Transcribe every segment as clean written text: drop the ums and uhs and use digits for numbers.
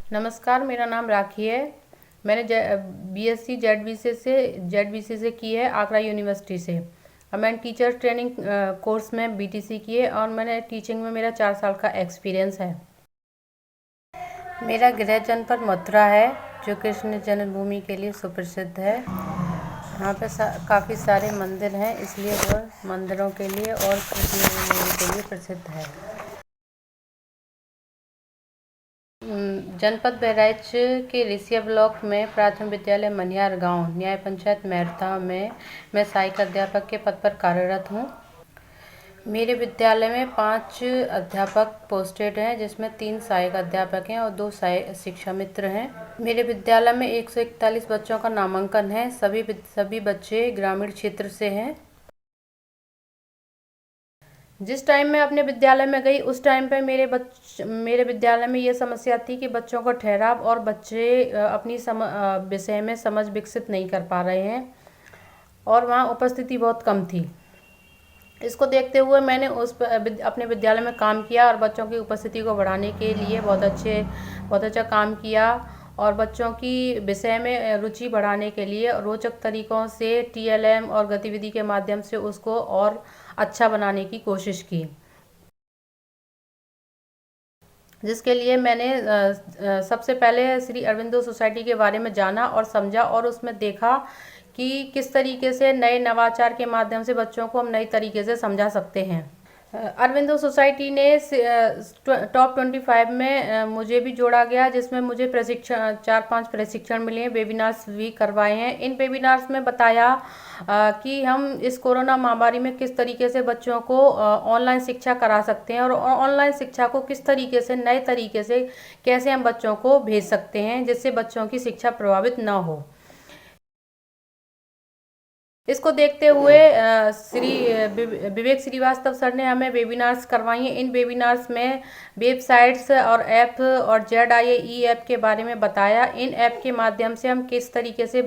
नमस्कार, मेरा नाम राखी है। मैंने बीएससी जेडबीसी से की है, आगरा यूनिवर्सिटी से। और मैंने टीचर ट्रेनिंग कोर्स में बीटीसी की है और मैंने टीचिंग में मेरा 4 साल का एक्सपीरियंस है। मेरा गृह जनपद मथुरा है, जो कृष्ण जन्मभूमि के लिए सुप्रसिद्ध है। यहाँ पे काफ़ी सारे मंदिर हैं, इसलिए वह मंदिरों के लिए और कृष्ण जन्मभूमि के लिए प्रसिद्ध है। जनपद बहराइच के रिसिया ब्लॉक में प्राथमिक विद्यालय मनियार गांव, न्याय पंचायत मैरथा में मैं सहायक अध्यापक के पद पर कार्यरत हूं। मेरे विद्यालय में 5 अध्यापक पोस्टेड हैं, जिसमें 3 सहायक अध्यापक हैं और 2 शिक्षा मित्र हैं। मेरे विद्यालय में 141 बच्चों का नामांकन है। सभी बच्चे ग्रामीण क्षेत्र से हैं। जिस टाइम मैं अपने विद्यालय में गई, उस टाइम पे मेरे विद्यालय में ये समस्या थी कि बच्चों का ठहराव और बच्चे अपनी विषय में समझ विकसित नहीं कर पा रहे हैं और वहाँ उपस्थिति बहुत कम थी। इसको देखते हुए मैंने अपने विद्यालय में काम किया और बच्चों की उपस्थिति को बढ़ाने के लिए बहुत अच्छा काम किया और बच्चों की विषय में रुचि बढ़ाने के लिए रोचक तरीक़ों से टीएलएम और गतिविधि के माध्यम से उसको और अच्छा बनाने की कोशिश की, जिसके लिए मैंने सबसे पहले श्री अरविंदो सोसाइटी के बारे में जाना और समझा और उसमें देखा कि किस तरीके से नए नवाचार के माध्यम से बच्चों को हम नई तरीके से समझा सकते हैं। अरविंदो सोसाइटी ने टॉप 25 में मुझे भी जोड़ा गया, जिसमें मुझे 4-5 प्रशिक्षण मिले हैं, वेबिनार्स भी करवाए हैं। इन वेबिनार्स में बताया कि हम इस कोरोना महामारी में किस तरीके से बच्चों को ऑनलाइन शिक्षा करा सकते हैं और ऑनलाइन शिक्षा को किस तरीके से नए तरीके से कैसे हम बच्चों को भेज सकते हैं, जिससे बच्चों की शिक्षा प्रभावित न हो। इसको देखते हुए श्री विवेक श्रीवास्तव सर ने हमें वेबिनार्स करवाई हैं। इन वेबिनार्स में वेबसाइट्स और ऐप और ZIAE ऐप के बारे में बताया। इन ऐप के माध्यम से हम किस तरीके से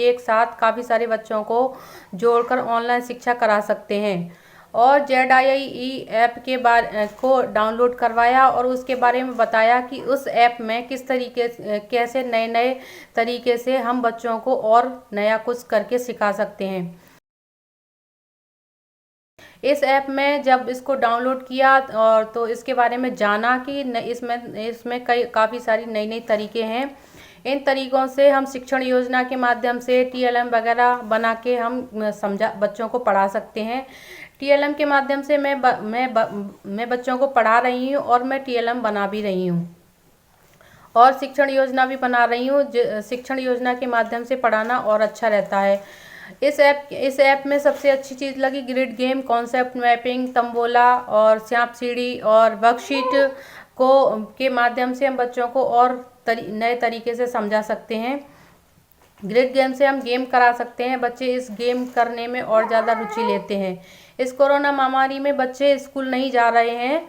एक साथ काफ़ी सारे बच्चों को जोड़कर ऑनलाइन शिक्षा करा सकते हैं और ZIAE ऐप के को डाउनलोड करवाया और उसके बारे में बताया कि उस ऐप में कैसे नए तरीके से हम बच्चों को और नया कुछ करके सिखा सकते हैं। इस ऐप में जब इसको डाउनलोड किया और तो इसके बारे में जाना कि इसमें काफ़ी सारी नई तरीके हैं। इन तरीक़ों से हम शिक्षण योजना के माध्यम से TLM वगैरह बना के हम बच्चों को पढ़ा सकते हैं। TLM के माध्यम से मैं बच्चों को पढ़ा रही हूँ और मैं TLM बना भी रही हूँ और शिक्षण योजना भी बना रही हूँ। शिक्षण योजना के माध्यम से पढ़ाना और अच्छा रहता है। इस ऐप में सबसे अच्छी चीज़ लगी grid game, concept mapping, tambola और सांप सीढ़ी और वर्कशीट के माध्यम से हम बच्चों को और नए तरीके से समझा सकते हैं। ग्रिड गेम से हम गेम करा सकते हैं, बच्चे इस गेम करने में और ज़्यादा रुचि लेते हैं। इस कोरोना महामारी में बच्चे स्कूल नहीं जा रहे हैं,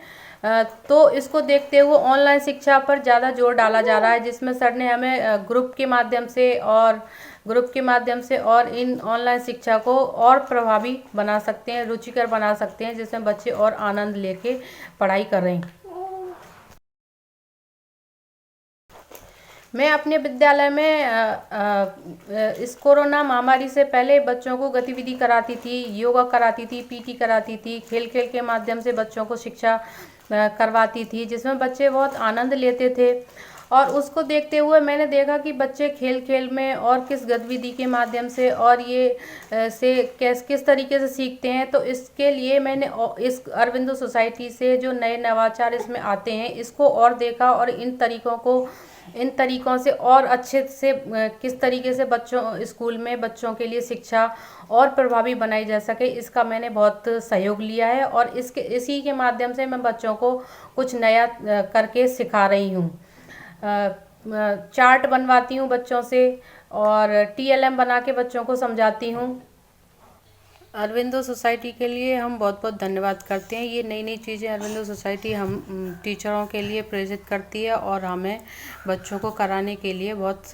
तो इसको देखते हुए ऑनलाइन शिक्षा पर ज़्यादा जोर डाला जा रहा है, जिसमें सर ने हमें ग्रुप के माध्यम से और इन ऑनलाइन शिक्षा को और प्रभावी बना सकते हैं, रुचिकर बना सकते हैं, जिसमें बच्चे और आनंद लेके पढ़ाई कर रहे हैं। मैं अपने विद्यालय में इस कोरोना महामारी से पहले बच्चों को गतिविधि कराती थी, योगा कराती थी, PT कराती थी, खेल के माध्यम से बच्चों को शिक्षा करवाती थी, जिसमें बच्चे बहुत आनंद लेते थे। और उसको देखते हुए मैंने देखा कि बच्चे खेल में और किस गतिविधि के माध्यम से और किस तरीके से सीखते हैं। तो इसके लिए मैंने इस अरविंदो सोसाइटी से जो नए नवाचार इसमें आते हैं, इसको और देखा और इन तरीक़ों से और अच्छे से किस तरीके से स्कूल में बच्चों के लिए शिक्षा और प्रभावी बनाई जा सके, इसका मैंने बहुत सहयोग लिया है और इसी के माध्यम से मैं बच्चों को कुछ नया करके सिखा रही हूँ। चार्ट बनवाती हूँ बच्चों से और TLM बना के बच्चों को समझाती हूँ। अरविंदो सोसाइटी के लिए हम बहुत बहुत धन्यवाद करते हैं। ये नई चीज़ें अरविंदो सोसाइटी हम टीचरों के लिए प्रेरित करती है और हमें बच्चों को कराने के लिए बहुत